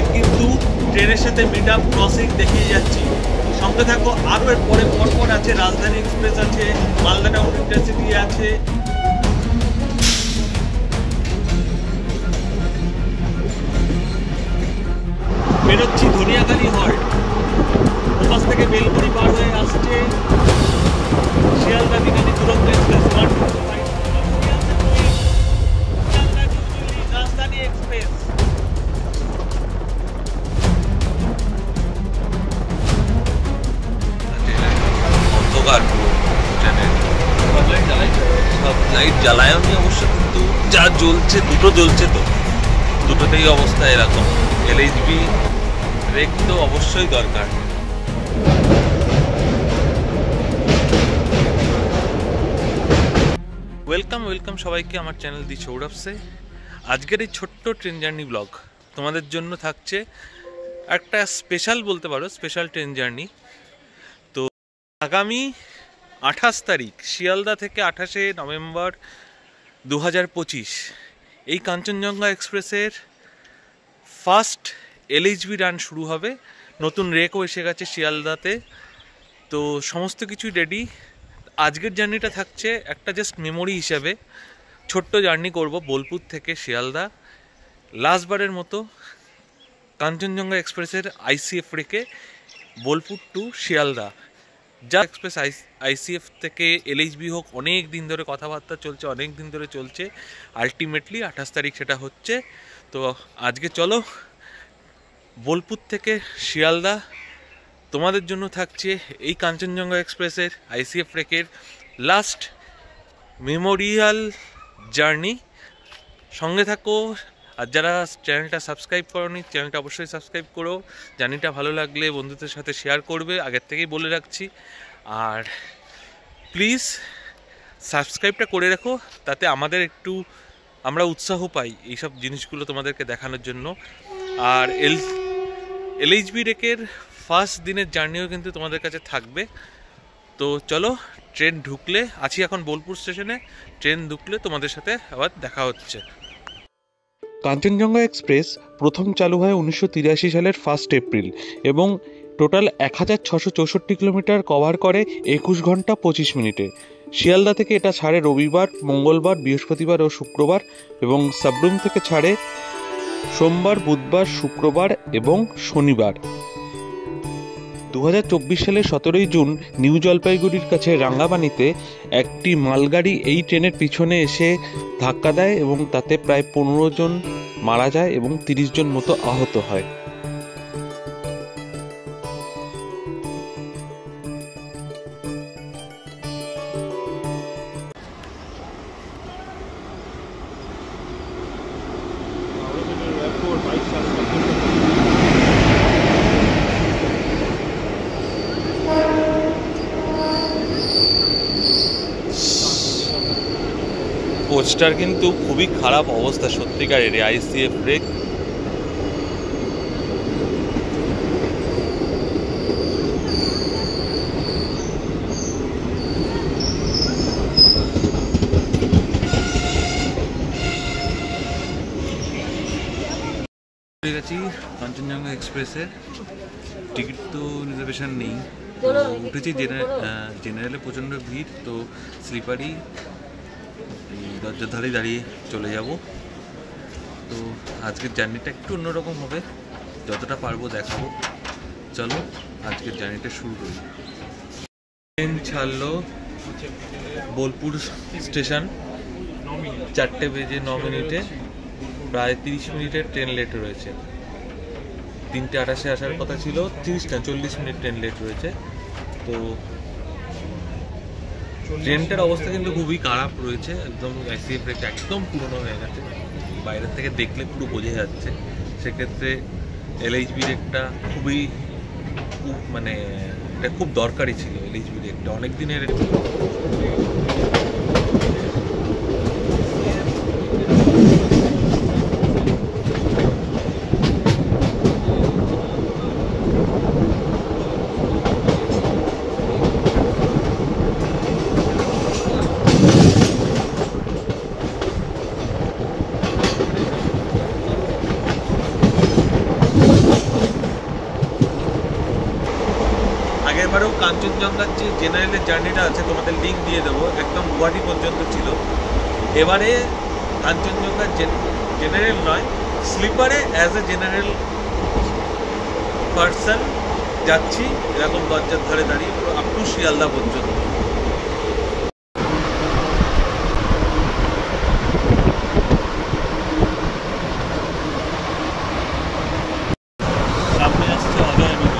Track কিন্তু ট্রেনের সাথে মিড আপ ক্রসিং দেখিয়ে যাচ্ছি। সঙ্গে থাকো, আরও এর পরপর আছে রাজধানী এক্সপ্রেস আছে, মালদা টাউন ইন্টারসিটি আছে। বেরোচ্ছি ধনিয়াখালী হল্ট, ওপাশ থেকে বেলগুড়ি পার হয়ে আসছে শিয়ালদা বিকানি দুরন্ত এক্সপ্রেস, রাজধানী এক্সপ্রেস। অন্ধকার সব লাইট জ্বালায় নি অবশ্য, কিন্তু যা জ্বলছে দুটো জ্বলছে, তো দুটোতেই অবস্থা এরকম। এলএইচবি ব্রেক তো অবশ্যই দরকার। ওয়েলকাম সবাইকে আমার চ্যানেল দি সৌরভসে। আজকের এই ছোট্ট ট্রেন জার্নি ব্লগ তোমাদের জন্য থাকছে একটা স্পেশাল, বলতে পারো স্পেশাল ট্রেন জার্নি। তো আগামী 28 তারিখ শিয়ালদা থেকে 28শে নভেম্বর 2025 এই কাঞ্চনজঙ্ঘা এক্সপ্রেসের ফার্স্ট এলএইচবি রান শুরু হবে। নতুন রেকও এসে গেছে শিয়ালদাতে, তো সমস্ত কিছুই রেডি। আজকের জার্নিটা থাকছে একটা জাস্ট মেমোরি হিসাবে, ছোট্ট জার্নি করব বোলপুর থেকে শিয়ালদা। লাস্টবারের মতো কাঞ্চনজঙ্ঘা এক্সপ্রেসের আইসিএফ রেখে বোলপুর টু শিয়ালদা। যা এক্সপ্রেস আইসিএফ থেকে এলএইচবি হোক, অনেক দিন ধরে কথাবার্তা চলছে, অনেক দিন ধরে চলছে। আলটিমেটলি 28 তারিখ সেটা হচ্ছে। তো আজকে চলো বোলপুর থেকে শিয়ালদা তোমাদের জন্য থাকছে এই কাঞ্চনজঙ্ঘা এক্সপ্রেসের আইসিএফ রেকের লাস্ট মেমোরিয়াল জার্নি। সঙ্গে থাকো। আর যারা চ্যানেলটা সাবস্ক্রাইব করোনি, চ্যানেলটা অবশ্যই সাবস্ক্রাইব করো। জার্নিটা ভালো লাগলে বন্ধুদের সাথে শেয়ার করবে, আগের থেকেই বলে রাখছি। আর প্লিজ সাবস্ক্রাইবটা করে রাখো, তাতে আমাদের একটু আমরা উৎসাহ পাই এইসব জিনিসগুলো তোমাদেরকে দেখানোর জন্য। আর এলএইচবি রেকের ফার্স্ট দিনের জার্নিও কিন্তু তোমাদের কাছে থাকবে। তো চলো, ট্রেন ঢুকলে, আছি এখন বোলপুর স্টেশনে, ট্রেন ঢুকলে তোমাদের সাথে আবার দেখা হচ্ছে। কাঞ্চনজঙ্ঘা এক্সপ্রেস প্রথম চালু হয় 1983 সালের 1 এপ্রিল এবং টোটাল 1664 কিলোমিটার কভার করে 21 ঘন্টা 25 মিনিটে। শিয়ালদা থেকে এটা ছাড়ে রবিবার, মঙ্গলবার, বৃহস্পতিবার ও শুক্রবার, এবং সাবরুম থেকে ছাড়ে সোমবার, বুধবার, শুক্রবার এবং শনিবার। 2024 সালের 17 জুন নিউ জলপাইগুড়ির কাছে রাঙ্গাবানিতে একটি মালগাড়ি এই ট্রেনের পিছনে এসে ধাক্কা দেয় এবং তাতে প্রায় 15 জন মারা যায় এবং 30 জন মতো আহত হয়। কোচটার কিন্তু খুবই খারাপ অবস্থা সত্যিকারের, আইসিএফ ব্রেক। গেছি কাঞ্চনজঙ্ঘা এক্সপ্রেসের, টিকিট তো রিজার্ভেশন নেই, উঠেছি জেনারেলে প্রচণ্ড ভিড়, তো স্লিপারই দরজার ধারেই দাঁড়িয়ে চলে যাব। তো আজকের জার্নিটা একটু অন্যরকম হবে, যতটা পারবো দেখাবো। চলো আজকের জার্নিটা শুরু করি। ট্রেন ছাড়লো বোলপুর স্টেশন 4:09, প্রায় 30 মিনিটের ট্রেন লেট রয়েছে। 3:28 আসার কথা ছিল, 40 মিনিট ট্রেন লেট রয়েছে। তো ট্রেনটার অবস্থা কিন্তু খুবই খারাপ রয়েছে, একদম আইসিএফ ব্রেকটা একদম পুরনো হয়ে গেছে, বাইরের থেকে দেখলে পুরো বোঝা যাচ্ছে। সেক্ষেত্রে এলএইচবি ব্রেকটা খুবই মানে এটা খুব দরকারি ছিল। এলএইচবি ব্রেকটা অনেক দিনের কাঞ্চনজঙ্ঘার যে জেনারেলের জার্নিটা আছে তোমাদের লিঙ্ক দিয়ে দেবো, একদম গুয়াহাটি পর্যন্ত ছিল। এবারে কাঞ্চনজঙ্ঘার জেনারেল নয়, স্লিপারে অ্যাজ এ জেনারেল পার্সন যাচ্ছি এরকম দরজার ধারে দাঁড়িয়ে পুরো আপ টু শিয়ালদা পর্যন্ত। সামনে আসছে অজয় নদী।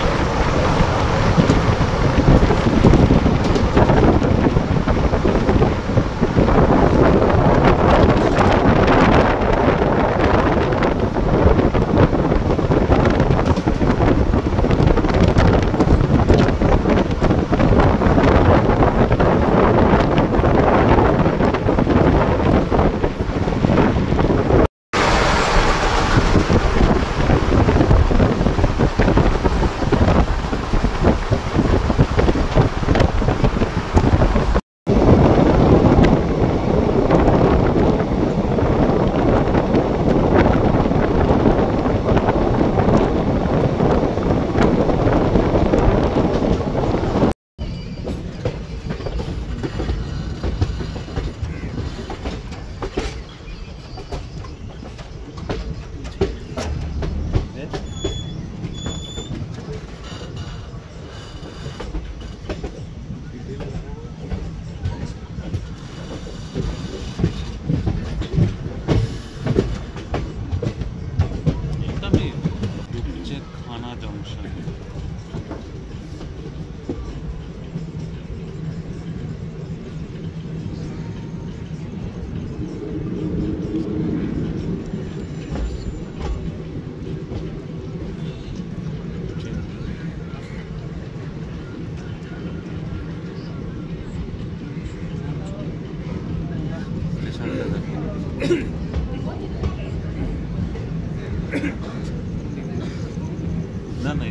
না না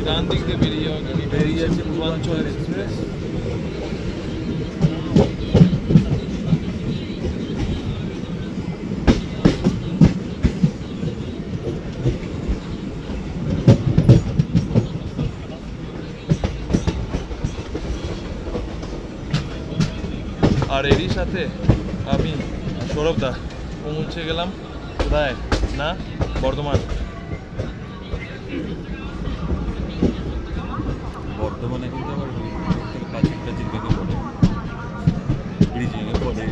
ডান দিক দিয়ে বেরিয়ে যাওয়া গাড়ি বেরিয়ে যাচ্ছে পূর্বাঞ্চল এক্সপ্রেস। আর এরই সাথে আমি সৌরভ দা পৌঁছে গেলাম কোথায় না বর্ধমান। বর্ধমানে কিন্তু আবার প্রাচীর ভেঙে পড়ে, ব্রিজ ভেঙে পড়ে।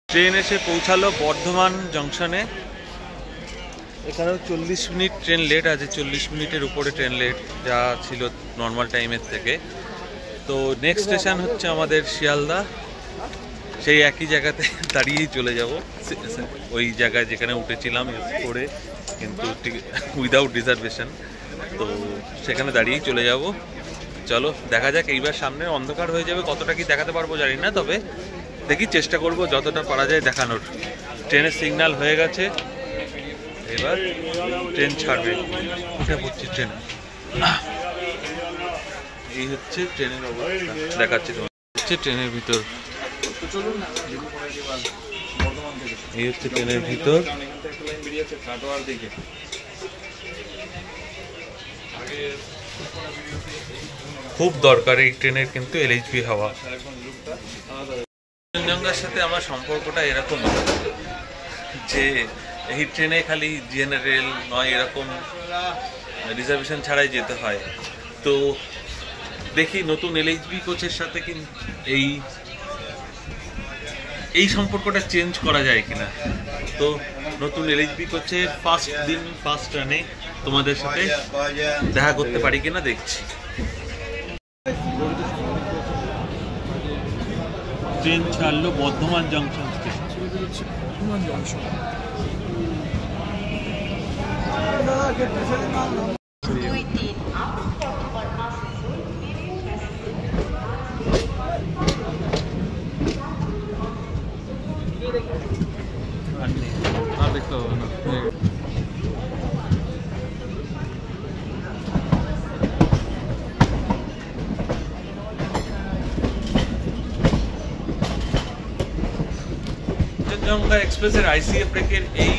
ট্রেন এসে পৌঁছালো বর্ধমান জংশনে। এখানেও 40 মিনিট ট্রেন লেট আছে, 40 মিনিটের উপরে ট্রেন লেট যা ছিল নর্মাল টাইমের থেকে। তো নেক্সট স্টেশন হচ্ছে আমাদের শিয়ালদা। সেই একই জায়গাতে দাঁড়িয়েই চলে যাব, ওই জায়গায় যেখানে উঠেছিলাম করে, কিন্তু উইদাউট রিজার্ভেশন। তো সেখানে দাঁড়িয়েই চলে যাব। চলো দেখা যাক, এইবার সামনে অন্ধকার হয়ে যাবে, কতটা কি দেখাতে পারবো জানি না, তবে দেখি চেষ্টা করব যতটা পারা যায় দেখানোর। ট্রেনের সিগন্যাল হয়ে গেছে, এবার ট্রেন ছাড়বে। উঠে পড়ছি ট্রেনে। এই হচ্ছে ট্রেনের অবস্থা, দেখাচ্ছি তোমার। হচ্ছে ট্রেনের ভিতর, এই হচ্ছে ট্রেনের ভিতর। খুব দরকার এই ট্রেনের কিন্তু এলএইচবি হাওয়া। কাঞ্চনজঙ্ঘার সাথে আমার সম্পর্কটা এরকম যে এই ট্রেনে খালি জেনারেল নয়, এরকম রিজার্ভেশন ছাড়াই যেতে হয়। তো দেখি নতুন এলএইচবি কোচের সাথে কিন্তু এই সম্পর্কটা চেঞ্জ করা যায় কিনা। তো নতুন এলএইচবি কোচের ফার্স্ট দিন ফার্স্ট রানে তোমাদের সাথে দেখা করতে পারি কিনা দেখছি। ট্রেন ছাড়লো বর্ধমান জংশন স্টেশন। দেখতে হবে না। কাঞ্চনজঙ্ঘা এক্সপ্রেসের আইসিএফ ব্রেকের এই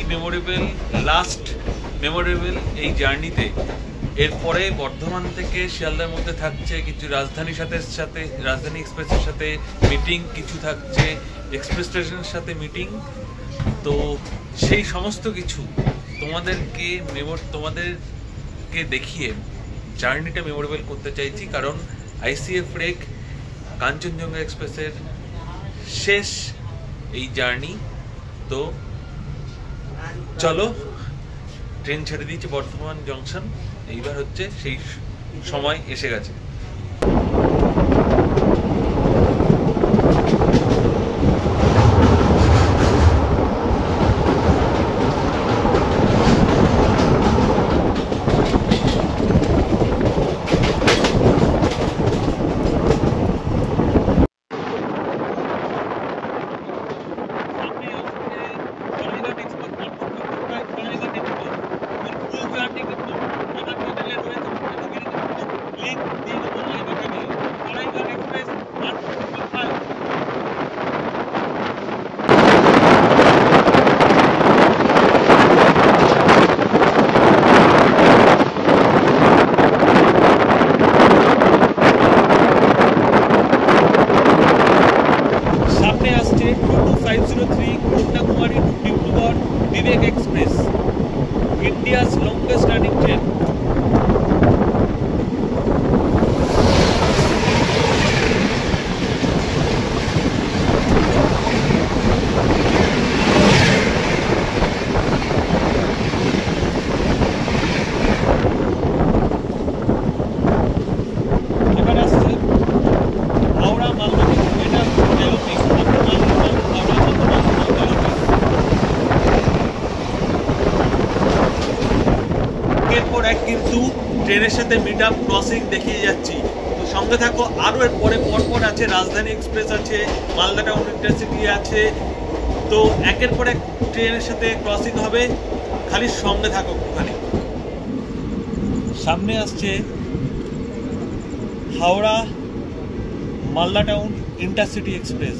লাস্ট মেমোরেবল এই জার্নিতে এরপরে বর্ধমান থেকে শিয়ালদার মধ্যে থাকছে কিছু রাজধানী এক্সপ্রেসের সাথে মিটিং, কিছু থাকছে এক্সপ্রেস স্টেশনের সাথে মিটিং। তো সেই সমস্ত কিছু তোমাদেরকে দেখিয়ে জার্নিটা মেমোরেবল করতে চাইছি, কারণ আইসিএফ ব্রেক কাঞ্চনজঙ্ঘা এক্সপ্রেসের শেষ এই জার্নি। তো চলো, ট্রেন ছেড়ে দিয়েছে বর্ধমান জংশন, এইবার হচ্ছে সেই সময় এসে গেছে। India's longest running train. এবার আসছে হাওড়া মালদা, এটা রেলওয়ে এরপর এক কিন্তু ট্রেনের সাথে মিট আপ ক্রসিং দেখিয়ে যাচ্ছি। তো সঙ্গে থাকো, আরও এর পরপর আছে রাজধানী এক্সপ্রেস আছে, মালদা টাউন ইন্টারসিটি আছে। তো একের পর এক ট্রেনের সাথে ক্রসিং হবে, খালি সঙ্গে থাকো একটুখানি। সামনে আসছে Howrah Malda town intercity express.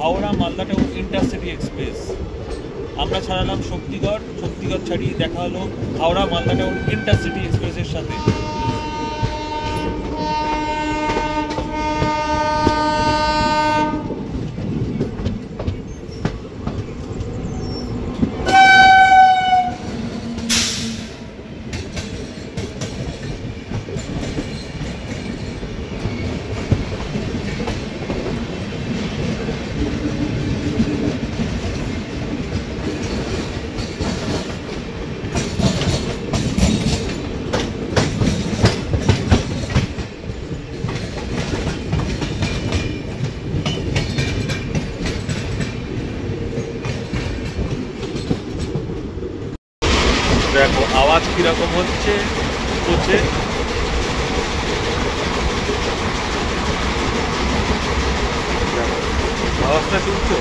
Howrah Malda town intercity express. আমরা ছাড়ালাম শক্তিগড়, শক্তিগড় ছাড়িয়ে দেখা হলো হাওড়া মালদা টাউন ইন্টারসিটি এক্সপ্রেসের সাথে। দেখো আওয়াজ কিরকম হচ্ছে কোচে। আওয়াজটা শুনছো?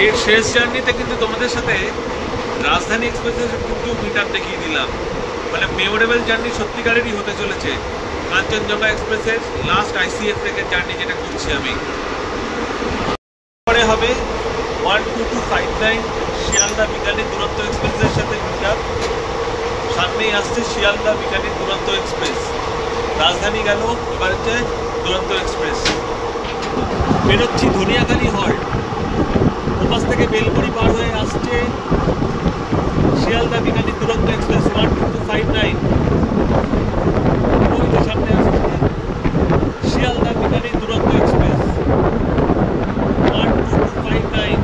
এর শেষ জার্নিতে কিন্তু তোমাদের সাথে রাজধানী এক্সপ্রেসের কিন্তু মিটার দেখিয়ে দিলাম। মানে মেমোরেবল জার্নি সত্যিকারেরই হতে চলেছে কাঞ্চনজঙ্ঘা এক্সপ্রেসের লাস্ট আইসিএফ থেকে জার্নি যেটা করছি আমি। পরে হবে 12259 শিয়ালদা বিকানের দুরন্ত এক্সপ্রেসের সাথে মিটার। সামনেই আসছে শিয়ালদা বিকানের দুরন্ত এক্সপ্রেস। রাজধানী গেল, এবার হচ্ছে দুরন্ত এক্সপ্রেস। বেরোচ্ছি ধনিয়াখালী হল্ট, ওপাশ থেকে বেলপুরি পার হয়ে আসছে শিয়ালদা বিকানের দুরন্ত এক্সপ্রেস 12259। ওই তো সামনে আসছে শিয়ালদা বিকানের দুরন্ত এক্সপ্রেস 12259।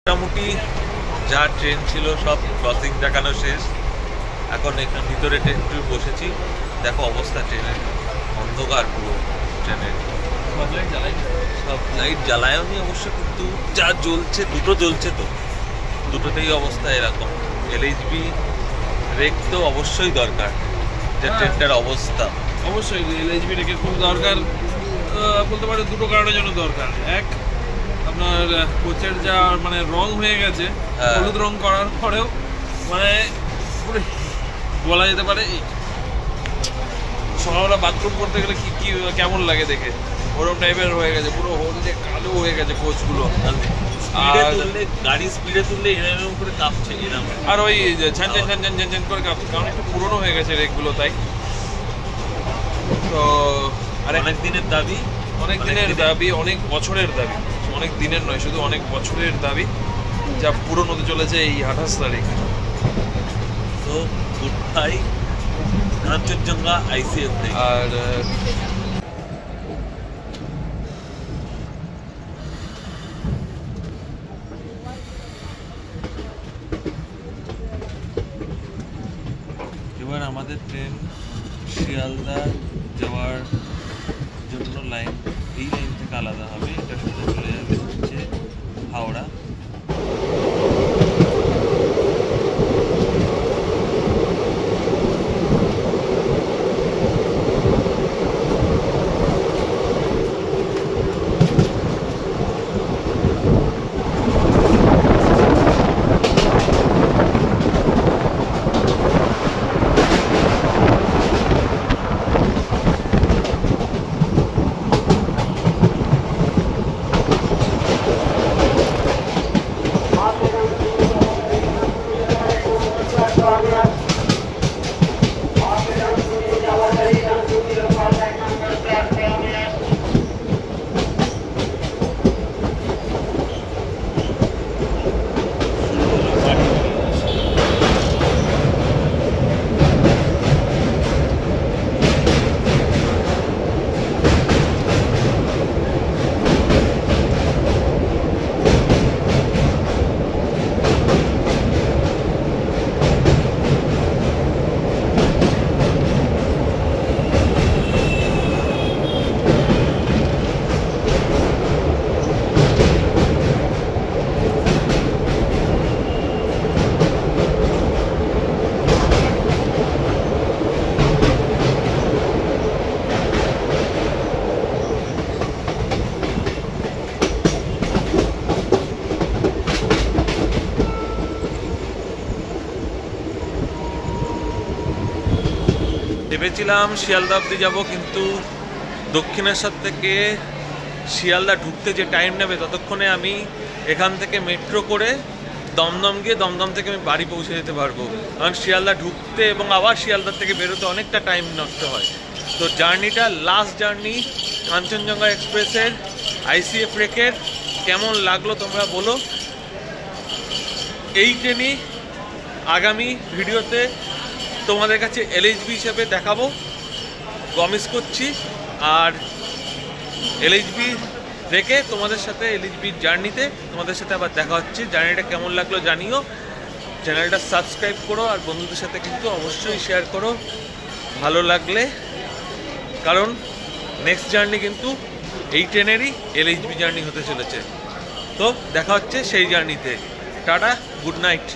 মোটামুটি যা ট্রেন ছিল সব ক্রসিং দেখানো শেষ। এখন একটু ভিতরে একটু বসেছি। দেখো অবস্থা ট্রেনের, অন্ধকার পুরো ট্রেনের। সব লাইট জ্বালায়নি অবশ্য, কিন্তু যা জ্বলছে, দুটো জ্বলছে তো, দুটোতেই অবস্থা এরকম। এলএইচবি ব্রেক তো অবশ্যই দরকার, যা ট্রেনটার অবস্থা। অবশ্যই এলএইচবি রেখে খুব দরকার, বলতে পারে দুটো কারণের জন্য দরকার। এক, আপনার কোচের যা মানে রং হয়ে গেছে, হলুদ রং করার পরেও মানে পুরো বলা যেতে পারে সকালবেলা বাথরুম করতে গেলে কি কি কেমন লাগে দেখে, ওরকম টাইপের হয়ে গেছে, পুরো হলুদে কালো হয়ে গেছে কোচগুলো। গাড়ি স্পিডে তুললে এরকম করে কাঁপছে এরকম, আর ওই ঝান ঝান ঝান ঝান ঝান করে কাঁপছে, কারণ একটু পুরোনো হয়ে গেছে রেকগুলো। তাই তো আর অনেক দিনের দাবি, অনেক দিনের দাবি, অনেক বছরের দাবি, অনেক দিনের নয় শুধু অনেক বছরের দাবি, যা পূরণ হতে চলেছে এই 28 তারিখ। তো গুড বাই কাঞ্চনজঙ্ঘা আইসিএফ। আর এবার আমাদের ট্রেন শিয়ালদা যাওয়ার জন্য লাইন, এই লাইন থেকে আলাদা হবে, এটা সোজা চলে যাবে হচ্ছে হাওড়া। ভেবেছিলাম শিয়ালদা অবধি যাবো, কিন্তু দক্ষিণেশ্বর থেকে শিয়ালদা ঢুকতে যে টাইম নেবে ততক্ষণে আমি এখান থেকে মেট্রো করে দমদম গিয়ে দমদম থেকে আমি বাড়ি পৌঁছে যেতে পারবো। কারণ শিয়ালদা ঢুকতে এবং আবার শিয়ালদা থেকে বেরোতে অনেকটা টাইম নষ্ট হয়। তো জার্নিটা, লাস্ট জার্নি কাঞ্চনজঙ্ঘা এক্সপ্রেসের ICF রেকের কেমন লাগলো তোমরা বলো। এই ট্রেনই আগামী ভিডিওতে তোমাদের কাছে LHB হিসেবে দেখাবো, প্রমিস করছি। আর LHB রেখে তোমাদের সাথে LHBর জার্নিতে তোমাদের সাথে আবার দেখা হচ্ছে। জার্নিটা কেমন লাগলো জানিও, চ্যানেলটা সাবস্ক্রাইব করো আর বন্ধুদের সাথে কিন্তু অবশ্যই শেয়ার করো ভালো লাগলে, কারণ নেক্সট জার্নি কিন্তু এই ট্রেনেরই LHB জার্নি হতে চলেছে। তো দেখা হচ্ছে সেই জার্নিতে। Tata, good night.